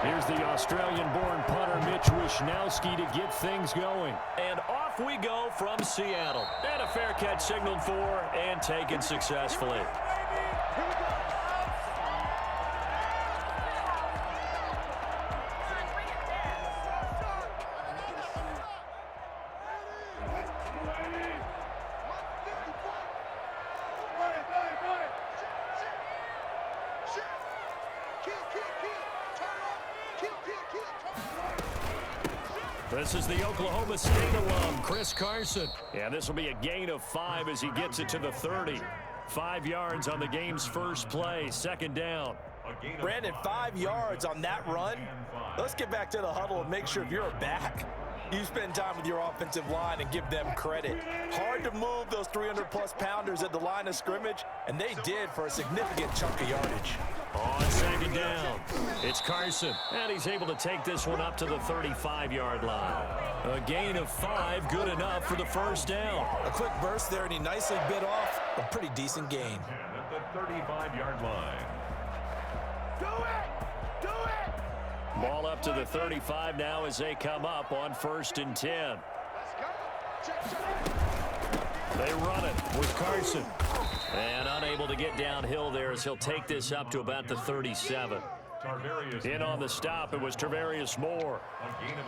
Here's the Australian-born punter Mitch Wishnowsky to get things going. And off we go from Seattle. And a fair catch signaled for and taken successfully. This is the Oklahoma State alum, Chris Carson. And this will be a gain of 5 as he gets it to the 30. 5 yards on the game's first play, second down. Brandon, 5 yards on that run. Let's get back to the huddle and make sure if you're a back, you spend time with your offensive line and give them credit. Hard to move those 300-plus pounders at the line of scrimmage, and they did for a significant chunk of yardage. On second down, it's Carson, and he's able to take this one up to the 35-yard line. A gain of 5, good enough for the first down. A quick burst there, and he nicely bit off a pretty decent gain. At the 35-yard line. Do it! Do it! Ball up to the 35 now as they come up on 1st and 10. Let's go. Check. They run it with Carson. And unable to get downhill there as he'll take this up to about the 37. In on the stop, it was Tarvarius Moore.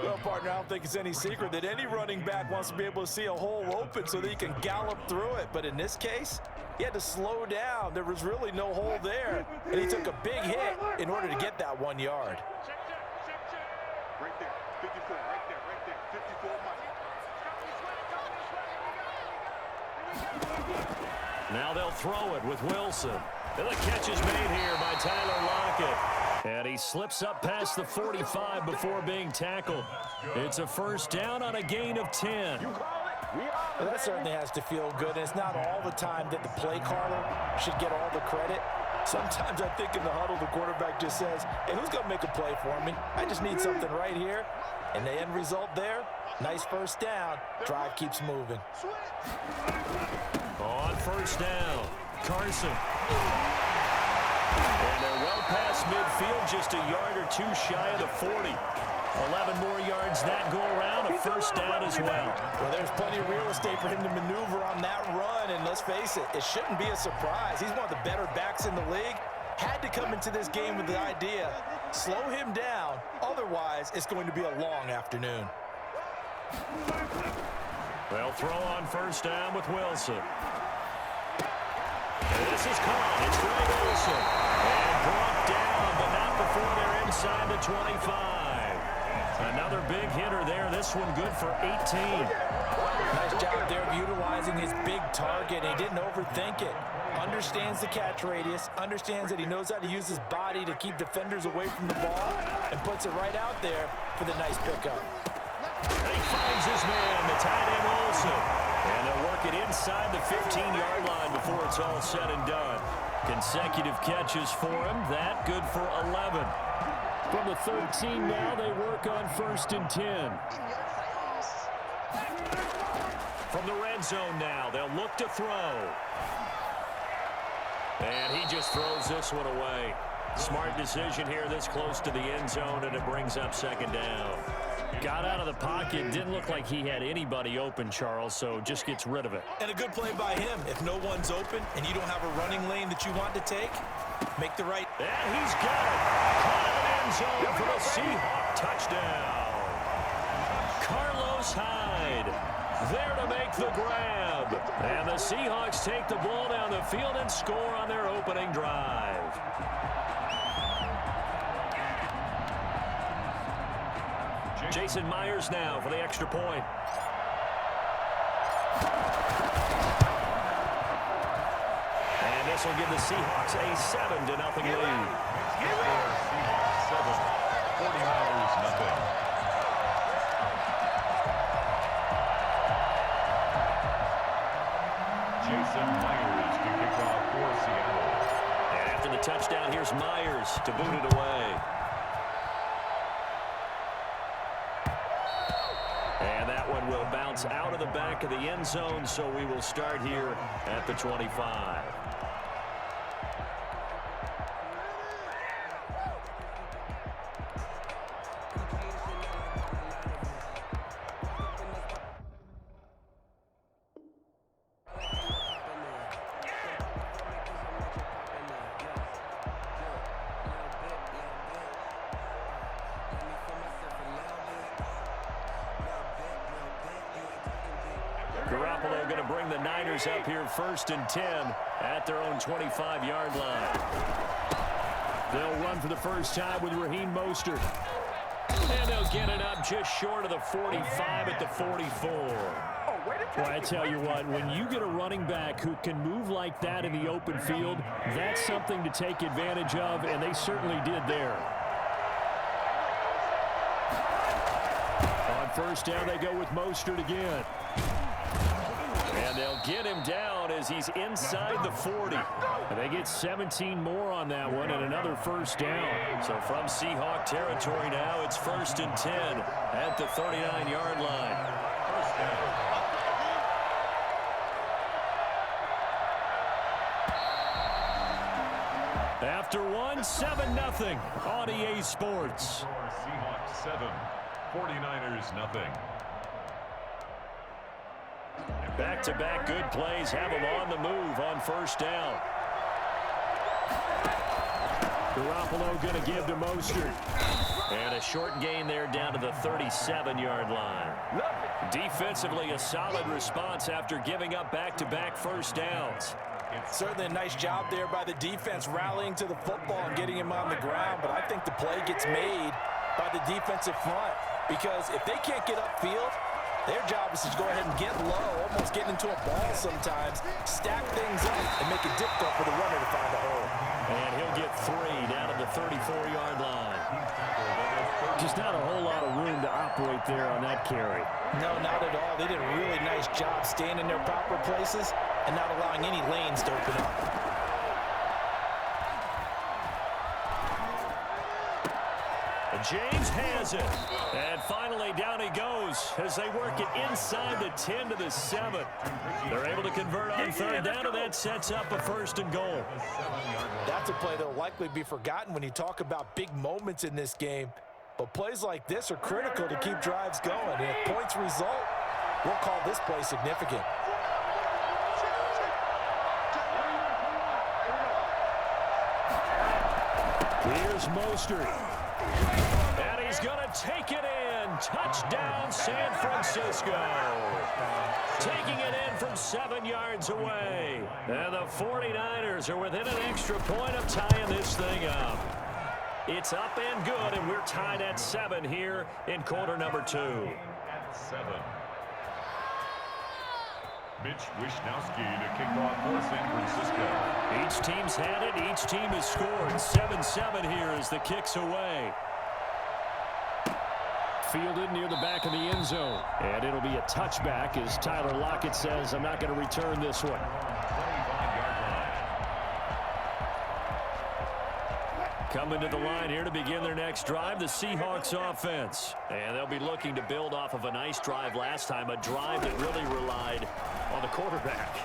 Well, partner, I don't think it's any secret that any running back wants to be able to see a hole open so that he can gallop through it. But in this case, he had to slow down. There was really no hole there. And he took a big hit in order to get that 1 yard. Check. Right there. 54. Right there. 54 money. Now they'll throw it with Wilson. And the catch is made here by Tyler Lockett. And he slips up past the 45 before being tackled. It's a first down on a gain of 10. Well, that certainly has to feel good. And it's not all the time that the play caller should get all the credit. Sometimes I think in the huddle, the quarterback just says, hey, who's going to make a play for me? I just need something right here. And the end result there, nice first down. Drive keeps moving. On first down, Carson. And they're well past midfield, just a yard or 2 shy of the 40. 11 more yards that go around, a first down as well. Well, there's plenty of real estate for him to maneuver on that run, and let's face it, it shouldn't be a surprise. He's one of the better backs in the league. Had to come into this game with the idea, slow him down, otherwise it's going to be a long afternoon. They'll throw on first down with Wilson. And this is caught. It's Greg Olsen. And brought down, but not before they're inside the 25. Another big hitter there. This one good for 18. Nice job there of utilizing his big target. He didn't overthink it. Understands the catch radius, understands that he knows how to use his body to keep defenders away from the ball, and puts it right out there for the nice pickup. And he finds his man, the tight end Olsen. And they'll work it inside the 15-yard line before it's all said and done. Consecutive catches for him. That good for 11. From the 13 now, they work on 1st and 10. From the red zone now, they'll look to throw. And he just throws this one away. Smart decision here this close to the end zone, and it brings up second down. Got out of the pocket. Didn't look like he had anybody open, Charles, so just gets rid of it. And a good play by him. If no one's open and you don't have a running lane that you want to take, make the right. And he's got it. Caught in the end zone for the Seahawk touchdown. Carlos Hyde there to make the grab. And the Seahawks take the ball down the field and score on their opening drive. Jason Myers now for the extra point. And this will give the Seahawks a 7-0 lead. 49ers nothing. Jason Myers to kick off for Seattle. And after the touchdown, here's Myers to boot it away. And that one will bounce out of the back of the end zone, so we will start here at the 25. Garoppolo going to bring the Niners up here 1st and 10 at their own 25-yard line. They'll run for the first time with Raheem Mostert. And they'll get it up just short of the 45 at the 44. Well, I tell you what, when you get a running back who can move like that in the open field, that's something to take advantage of, and they certainly did there. On first down, they go with Mostert again. And they'll get him down as he's inside the 40. And they get 17 more on that one and another first down. So from Seahawk territory now, it's 1st and 10 at the 39-yard line. First down. After one, 7-0 on EA Sports. Seahawks 7, 49ers nothing. Back-to-back good plays have them on the move on first down. Garoppolo going to give to Mostert. And a short gain there down to the 37-yard line. Defensively, a solid response after giving up back-to-back first downs. Certainly a nice job there by the defense rallying to the football and getting him on the ground, but I think the play gets made by the defensive front because if they can't get upfield, their job is to go ahead and get low, almost get into a ball sometimes, stack things up, and make it difficult for the runner to find a hole. And he'll get 3 down to the 34-yard line. Just not a whole lot of room to operate there on that carry. No, not at all. They did a really nice job staying in their proper places and not allowing any lanes to open up. James has it. And finally down he goes as they work it inside the 10 to the 7. They're able to convert on third down, and that sets up a 1st and goal. That's a play that will likely be forgotten when you talk about big moments in this game. But plays like this are critical to keep drives going. And if points result, we'll call this play significant. Here's Mostert. And he's going to take it in. Touchdown, San Francisco. Taking it in from 7 yards away. And the 49ers are within an extra point of tying this thing up. It's up and good, and we're tied at 7 here in quarter number 2. At 7. Mitch Wishnowsky to kick off for San Francisco. Each team's had it. Each team has scored. 7-7 here as the kick's away. Fielded near the back of the end zone. And it'll be a touchback as Tyler Lockett says, I'm not going to return this one. 25-yard line. Coming to the line here to begin their next drive, the Seahawks offense. And they'll be looking to build off of a nice drive last time, a drive that really relied on the quarterback.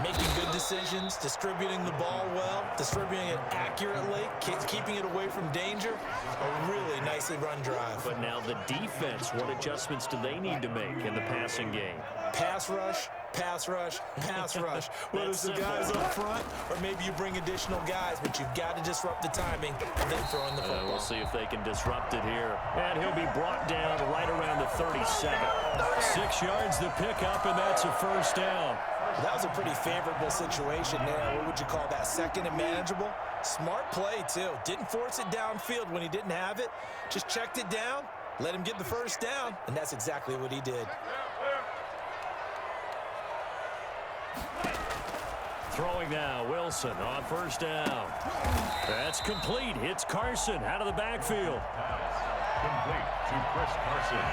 Making good decisions, distributing the ball well, distributing it accurately, keeping it away from danger. A really nicely run drive. But now the defense, what adjustments do they need to make in the passing game? Pass rush, pass rush, pass rush. Whether it's the guys up front or maybe you bring additional guys, but you've got to disrupt the timing and then throw in the football. We'll see if they can disrupt it here. And he'll be brought down right around the 37. 6 yards the pickup, and that's a first down. That was a pretty favorable situation there. What would you call that? Second and manageable? Smart play, too. Didn't force it downfield when he didn't have it. Just checked it down, let him get the first down, and that's exactly what he did. Throwing now, Wilson on first down. That's complete. It's Carson out of the backfield. Complete to Chris Carson.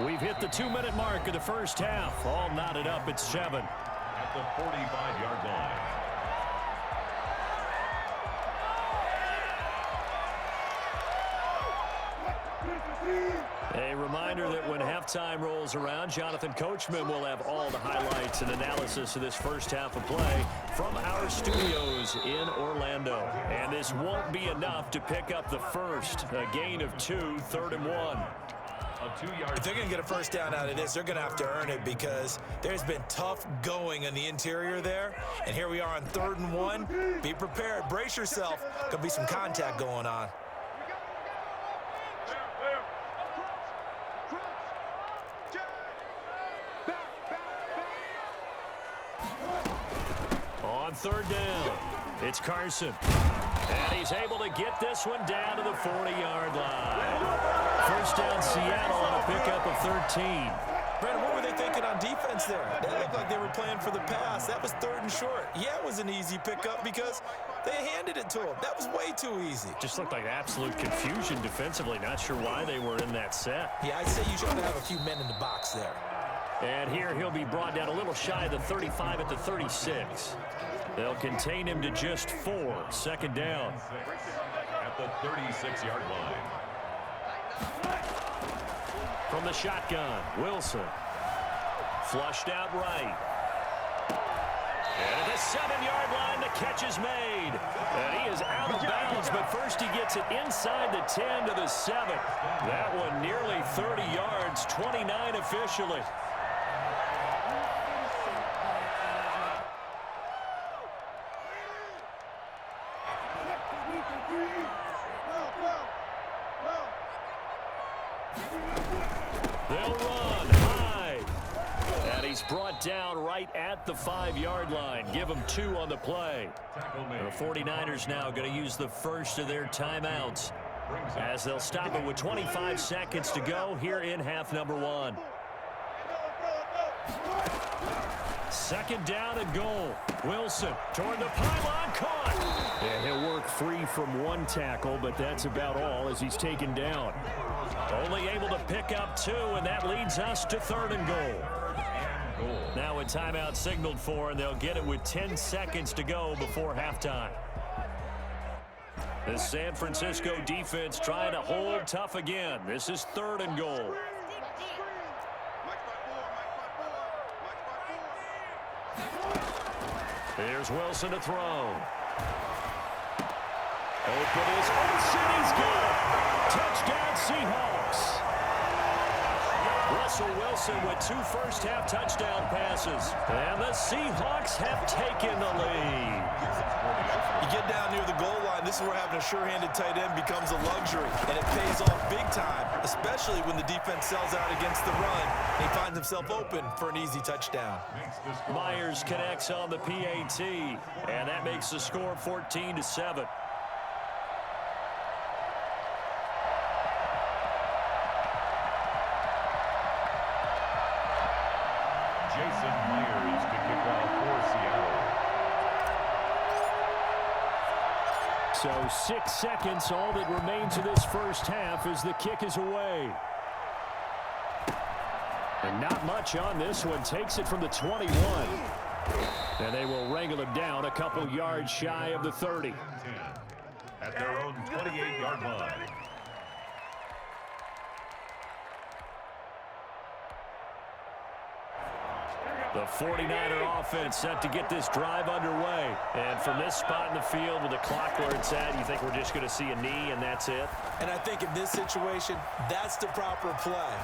We've hit the 2-minute mark of the first half. All knotted up at 7. At the 45-yard line. A reminder that when halftime rolls around, Jonathan Coachman will have all the highlights and analysis of this first half of play from our studios in Orlando. And this won't be enough to pick up the first. A gain of 2, 3rd and 1. If they're going to get a first down out of this, they're going to have to earn it because there's been tough going in the interior there. And here we are on 3rd and 1. Be prepared. Brace yourself. Could be some contact going on. It's Carson. And he's able to get this one down to the 40-yard line. First down, Seattle on a pickup of 13. Brandon, what were they thinking on defense there? They looked like they were playing for the pass. That was 3rd and short. Yeah, it was an easy pickup because they handed it to him. That was way too easy. Just looked like absolute confusion defensively. Not sure why they were in that set. Yeah, I'd say you should have a few men in the box there. And here he'll be brought down a little shy of the 35 at the 36. They'll contain him to just 4. 2nd down. At the 36-yard line. From the shotgun, Wilson. Flushed out right. And at the 7-yard line, the catch is made. And he is out of bounds, but first he gets it inside the 10 to the 7. That one nearly 30 yards, 29 officially. They'll run high. And he's brought down right at the 5-yard line. Give him 2 on the play. The 49ers now going to use the first of their timeouts as they'll stop it with 25 seconds to go here in half number 1. 2nd down and goal. Wilson toward the pylon, caught. And he'll work free from 1 tackle, but that's about all as he's taken down. Only able to pick up 2, and that leads us to 3rd and goal. Now a timeout signaled for, and they'll get it with 10 seconds to go before halftime. The San Francisco defense trying to hold tough again. This is 3rd and goal. Here's Wilson to throw. Open is Olsen. He's good. Touchdown, Seahawks. Russell Wilson with 2 first-half touchdown passes. And the Seahawks have taken the lead. You get down near the goal line, this is where having a sure-handed tight end becomes a luxury. And it pays off big time, especially when the defense sells out against the run. And he finds himself open for an easy touchdown. Myers connects on the PAT. And that makes the score 14-7. Jason Myers to kick off for Seattle. So 6 seconds, all that remains of this first half as the kick is away. And not much on this one. Takes it from the 21. And they will wrangle him down a couple yards shy of the 30. At their own 28-yard line. The 49er offense set to get this drive underway. And from this spot in the field with the clock where it's at, you think we're just going to see a knee and that's it? And I think in this situation, that's the proper play.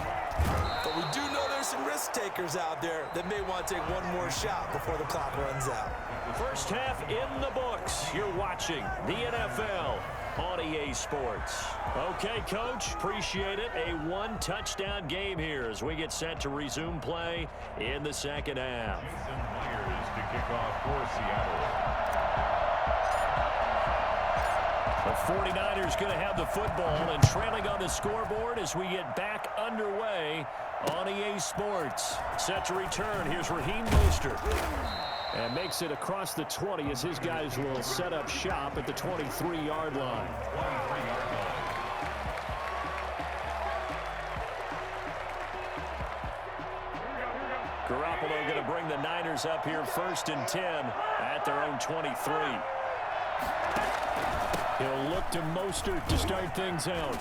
But we do know there's some risk takers out there that may want to take one more shot before the clock runs out. First half in the books. You're watching the NFL on EA Sports. Okay, Coach, appreciate it. A 1-touchdown game here as we get set to resume play in the second half. Jason Myers to kick off for Seattle. The 49ers going to have the football and trailing on the scoreboard as we get back underway on EA Sports. Set to return. Here's Raheem Mostert. And makes it across the 20 as his guys will set up shop at the 23-yard line. Garoppolo going to bring the Niners up here 1st and 10 at their own 23. He'll look to Mostert to start things out.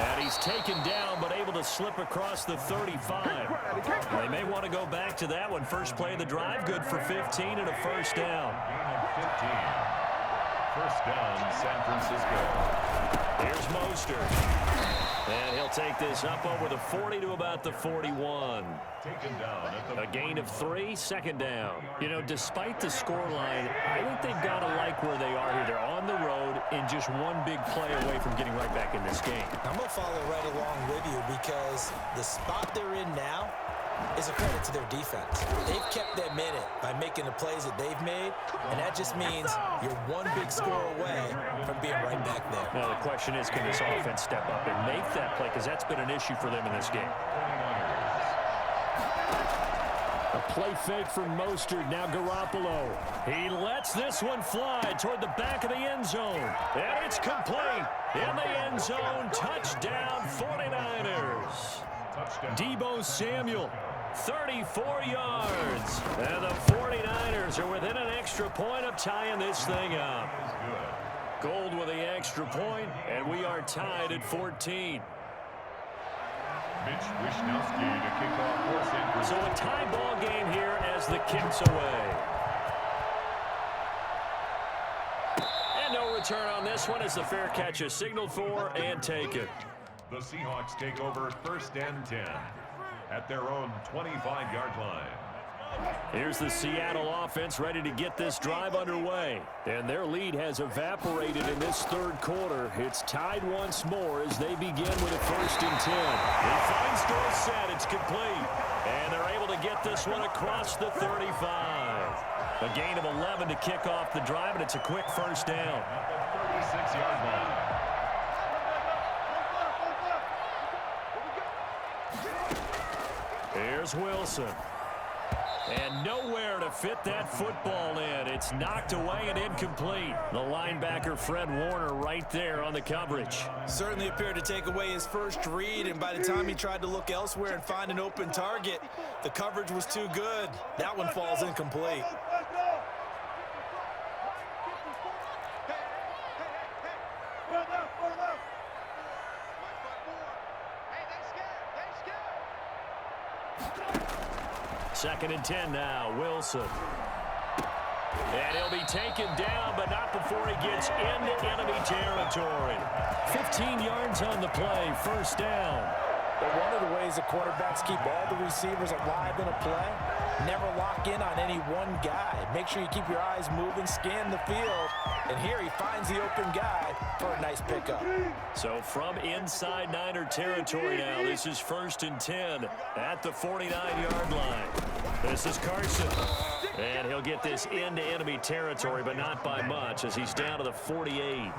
And he's taken down, but able to slip across the 35. They may want to go back to that one. First play of the drive, good for 15 and a first down. First down, San Francisco. Here's Mostert. And he'll take this up over the 40 to about the 41. Taken down at the A gain of 3, 2nd down. You know, despite the scoreline, I think they've got to like where they are here. They're on the road and just one big play away from getting right back in this game. I'm going to follow right along with you because the spot they're in now, is a credit to their defense. They've kept them in it by making the plays that they've made, and that just means you're one big score away from being right back there. Now the question is, can this offense step up and make that play? Because that's been an issue for them in this game. A play fake from Mostert. Now Garoppolo. He lets this one fly toward the back of the end zone. And it's complete. In the end zone. Touchdown 49ers. Deebo Samuel. 34 yards. And the 49ers are within an extra point of tying this thing up. Gold with the extra point, and we are tied at 14. Mitch Wishnowsky to kick off for San Francisco. So a tie ball game here as the kick's away. And no return on this one as the fair catch is signaled for and taken. The Seahawks take over 1st and 10 at their own 25-yard line. Here's the Seattle offense ready to get this drive underway. And their lead has evaporated in this third quarter. It's tied once more as they begin with a 1st and 10. He finds Dorsett. It's complete. And they're able to get this one across the 35. A gain of 11 to kick off the drive, and it's a quick 1st down. At the 36-yard line. Here's Wilson. And nowhere to fit that football in. It's knocked away and incomplete. The linebacker, Fred Warner, right there on the coverage. Certainly appeared to take away his first read, and by the time he tried to look elsewhere and find an open target, the coverage was too good. That one falls incomplete. Second and 10 now, Wilson. And he'll be taken down, but not before he gets into enemy territory. 15 yards on the play, 1st down. But one of the ways the quarterbacks keep all the receivers alive in a play, never lock in on any one guy. Make sure you keep your eyes moving, scan the field, and here he finds the open guy for a nice pickup. So from inside Niner territory now, this is 1st and 10 at the 49-yard line. This is Carson. And he'll get this into enemy territory, but not by much as he's down to the 48.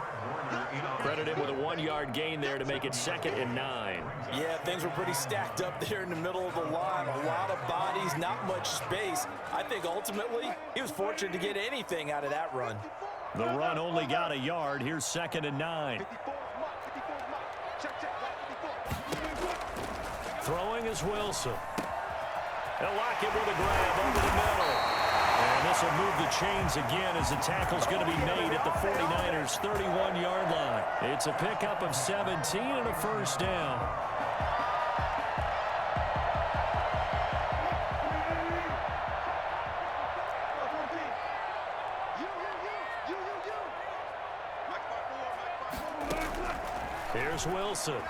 Credit him with a 1-yard gain there to make it 2nd and 9. Yeah, things were pretty stacked up there in the middle of the line. A lot of bodies, not much space. I think ultimately he was fortunate to get anything out of that run. The run only got a yard. Here's 2nd and 9. Throwing is Wilson. They'll lock it with a grab over the middle. And this will move the chains again as the tackle's going to be made at the 49ers' 31-yard line. It's a pickup of 17 and a 1st down. Here's Wilson.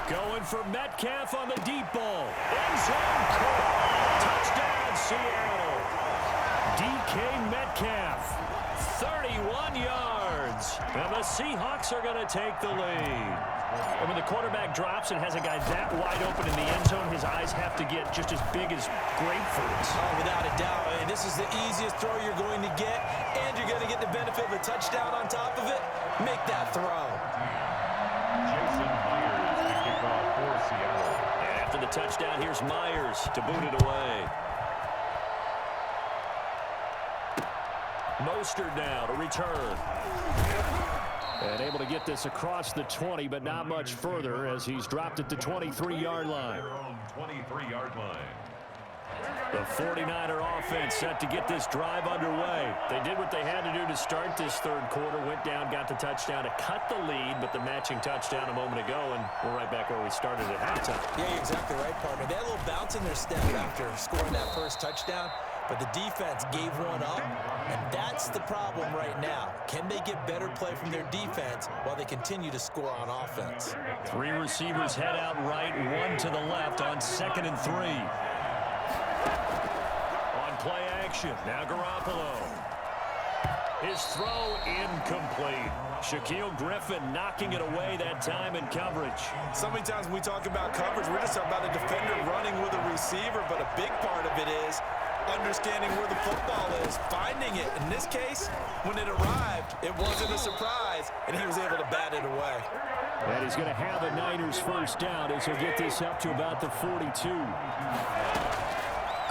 Going for Metcalf on the deep ball. End zone caught. Touchdown, Seattle. DK Metcalf, 31 yards. And the Seahawks are going to take the lead. And when the quarterback drops and has a guy that wide open in the end zone, his eyes have to get just as big as grapefruits. Oh, without a doubt. And this is the easiest throw you're going to get, and you're going to get the benefit of a touchdown on top of it. Make that throw. Jason Myers to kick off for Seattle. And after the touchdown, here's Myers to boot it away. Mostert now to return. And able to get this across the 20, but not much further as he's dropped at the 23-yard line. Their own 23-yard line. The 49er offense set to get this drive underway. They did what they had to do to start this third quarter, went down, got the touchdown to cut the lead, but the matching touchdown a moment ago, and we're right back where we started at halftime. Yeah, you're exactly right, partner. They had a little bounce in their step after scoring that first touchdown, but the defense gave one up, and that's the problem right now. Can they get better play from their defense while they continue to score on offense? 3 receivers head out right, 1 to the left on 2nd and 3. On play action, now Garoppolo. His throw incomplete. Shaquille Griffin knocking it away that time in coverage. So many times when we talk about coverage, we're just about a defender running with a receiver, but a big part of it is understanding where the football is, finding it. In this case, when it arrived, it wasn't a surprise, and he was able to bat it away. And he's going to have a Niners first down as he'll get this up to about the 42.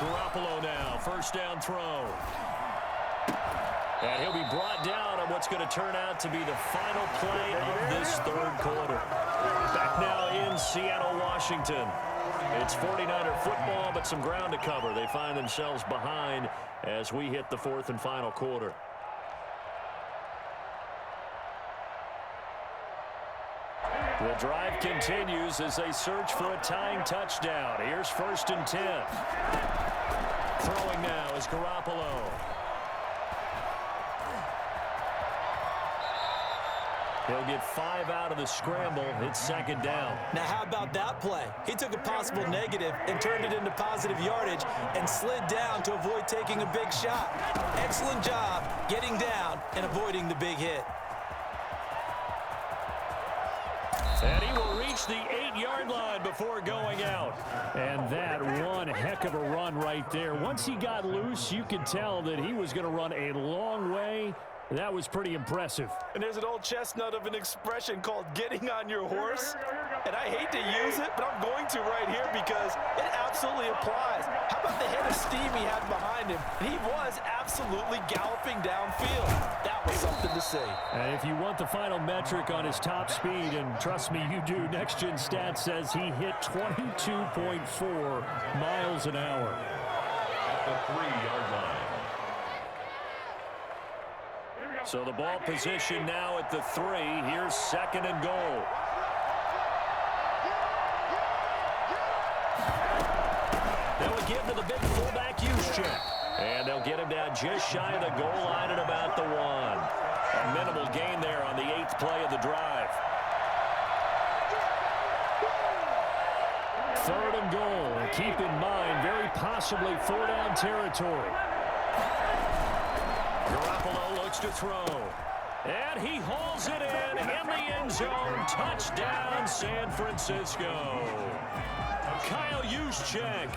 Garoppolo now, first down throw. And he'll be brought down on what's going to turn out to be the final play of this third quarter. Back now in Seattle, Washington. It's 49er football, but some ground to cover. They find themselves behind as we hit the fourth and final quarter. The drive continues as they search for a tying touchdown. Here's first and 10. Throwing now is Garoppolo. He'll get 5 out of the scramble. It's second down. Now, how about that play? He took a possible negative and turned it into positive yardage and slid down to avoid taking a big shot. Excellent job getting down and avoiding the big hit. And he will reach the 8-yard line before going out. And that one heck of a run right there. Once he got loose, you could tell that he was going to run a long way. That was pretty impressive. And there's an old chestnut of an expression called getting on your horse. And I hate to use it, but I'm going to right here because it absolutely applies. How about the head of steam he had behind him? And he was absolutely galloping downfield. That was something to see. And if you want the final metric on his top speed, and trust me, you do, Next Gen Stats says he hit 22.4 miles an hour. At the 3-yard line. So the ball position now at the 3. Here's second and goal. They'll give to the big fullback use check. And they'll get him down just shy of the goal line at about the 1. A minimal gain there on the 8th play of the drive. Third and goal. And keep in mind, very possibly 4-down territory. Garoppolo looks to throw. And he hauls it in the end zone. Touchdown, San Francisco. Kyle Juszczyk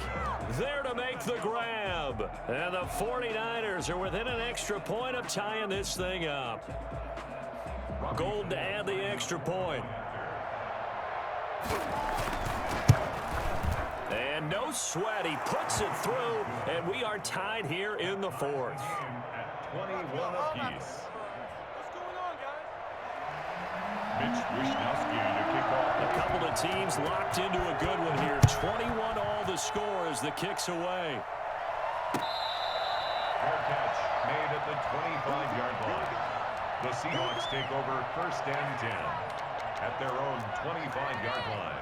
there to make the grab. And the 49ers are within an extra point of tying this thing up. Gold to add the extra point. And no sweat. He puts it through, and we are tied here in the fourth. 21 apiece. Mitch Wishnowsky to kick off. A couple of teams locked into a good one here. 21 all the score as the kick's away. Fair catch made at the 25-yard line. The Seahawks take over first and 10 at their own 25-yard line.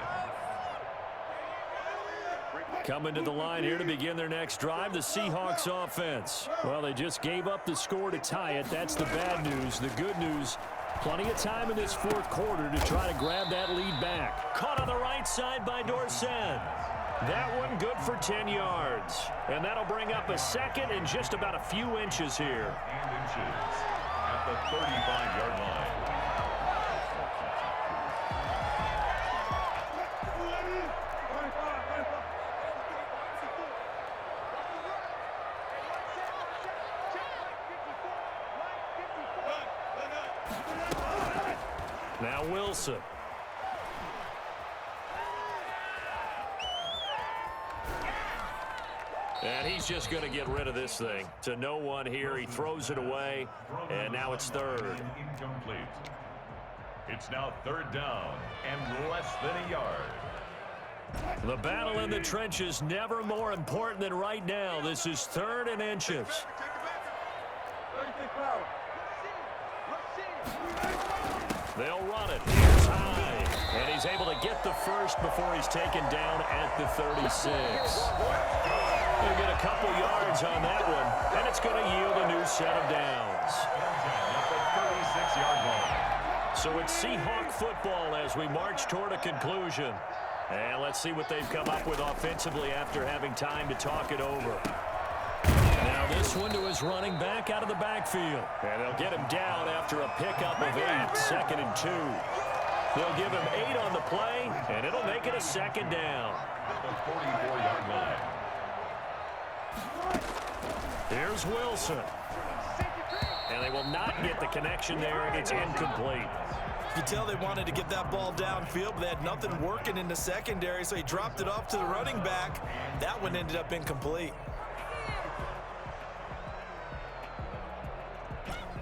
Coming to the line here to begin their next drive, the Seahawks offense. Well, they just gave up the score to tie it. That's the bad news. The good news, plenty of time in this fourth quarter to try to grab that lead back. Caught on the right side by Dorsett. That one good for 10 yards. And that'll bring up a second and just about a few inches here. And inches at the 35-yard line. Now Wilson. And he's just going to get rid of this thing. To no one here. He throws it away. And now it's third. Incomplete. It's now third down and less than a yard. The battle in the trenches never more important than right now. This is third and inches. They'll run it. Here's high. And he's able to get the first before he's taken down at the 36. He'll get a couple yards on that one, and it's going to yield a new set of downs. At the 36-yard line. So it's Seahawk football as we march toward a conclusion. And let's see what they've come up with offensively after having time to talk it over. Now This one to his running back out of the backfield. And they'll get him down after a pickup of 8, 2nd and 2. They'll give him 8 on the play, and it'll make it a 2nd down. The 44-yard line. Here's Wilson. And they will not get the connection there. It's incomplete. You could tell they wanted to get that ball downfield, but they had nothing working in the secondary, so he dropped it off to the running back. That one ended up incomplete.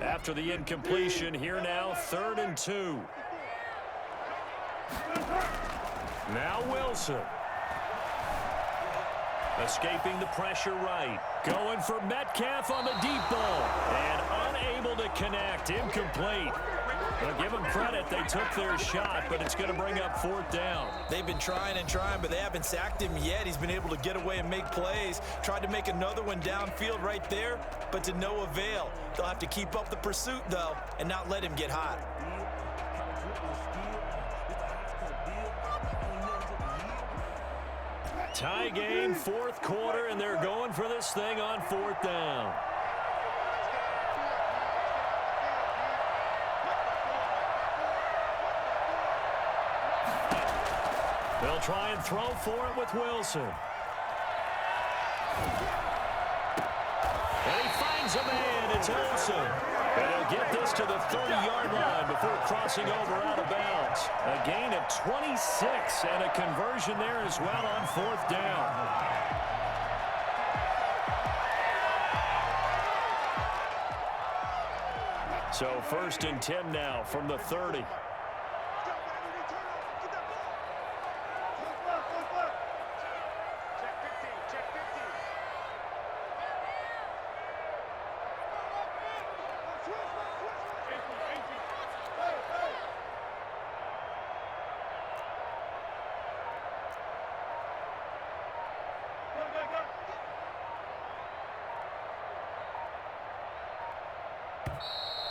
After the incompletion, here now, 3rd and 2. Now Wilson. Escaping the pressure right. Going for Metcalf on the deep ball. And unable to connect. Incomplete. Well, give them credit. They took their shot, but it's going to bring up 4th down. They've been trying and trying, but they haven't sacked him yet. He's been able to get away and make plays. Tried to make another one downfield right there, but to no avail. They'll have to keep up the pursuit, though, and not let him get hot. Tie game, 4th quarter, and they're going for this thing on 4th down. They'll try and throw for it with Wilson. And he finds a man. It's Olsen. And he'll get this to the 30-yard line before crossing over out of bounds. A gain of 26 and a conversion there as well on 4th down. So 1st and 10 now from the 30.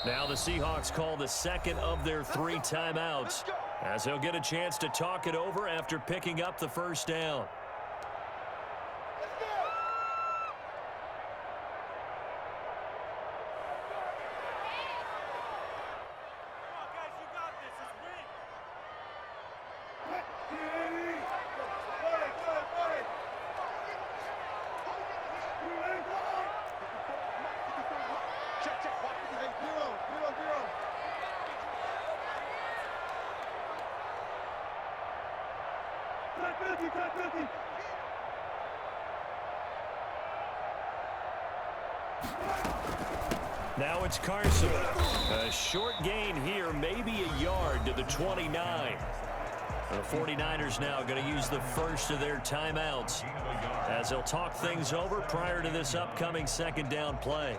Now the Seahawks call the 2nd of their 3 timeouts, as they'll get a chance to talk it over after picking up the 1st down. Now it's Carson. A short gain here, maybe a yard to the 29. The 49ers now going to use the first of their timeouts as they'll talk things over prior to this upcoming 2nd down play.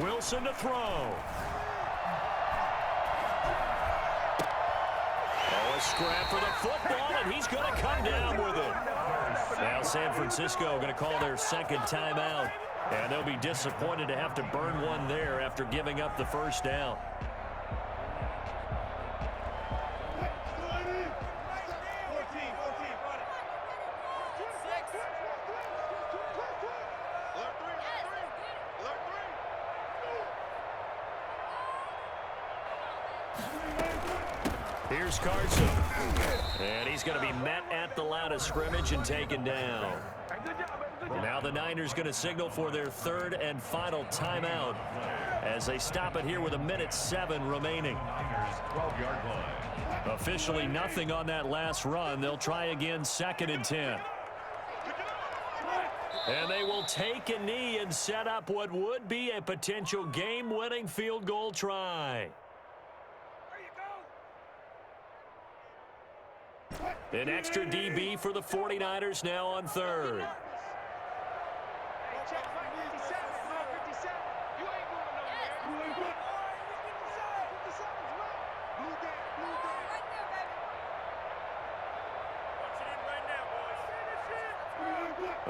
Wilson to throw. Oh, a scrap for the football, and he's going to come down with it. Now San Francisco going to call their 2nd timeout, and they'll be disappointed to have to burn one there after giving up the 1st down. Here's Carson. And he's going to be met at the line of scrimmage and taken down. Now the Niners going to signal for their 3rd and final timeout as they stop it here with 1:07 remaining. Officially nothing on that last run. They'll try again 2nd and 10. And they will take a knee and set up what would be a potential game-winning field goal try. An extra DB for the 49ers now on 3rd.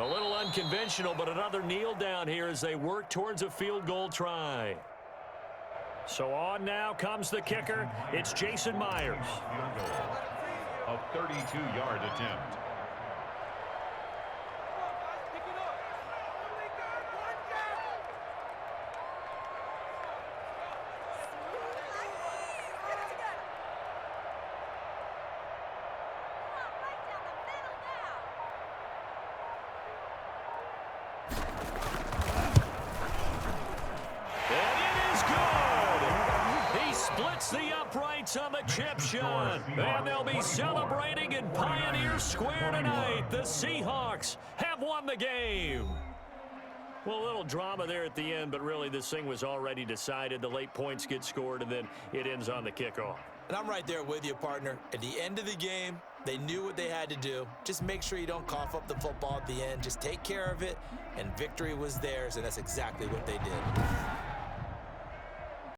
A little unconventional, but another kneel down here as they work towards a field goal try. So on now comes the kicker. It's Jason Myers. A 32-yard attempt. The uprights on the chip shot. And they'll be celebrating in Pioneer Square tonight. The Seahawks have won the game. Well, a little drama there at the end, but really this thing was already decided. The late points get scored, and then it ends on the kickoff. And I'm right there with you, partner. At the end of the game, they knew what they had to do. Just make sure you don't cough up the football at the end. Just take care of it, and victory was theirs, and that's exactly what they did.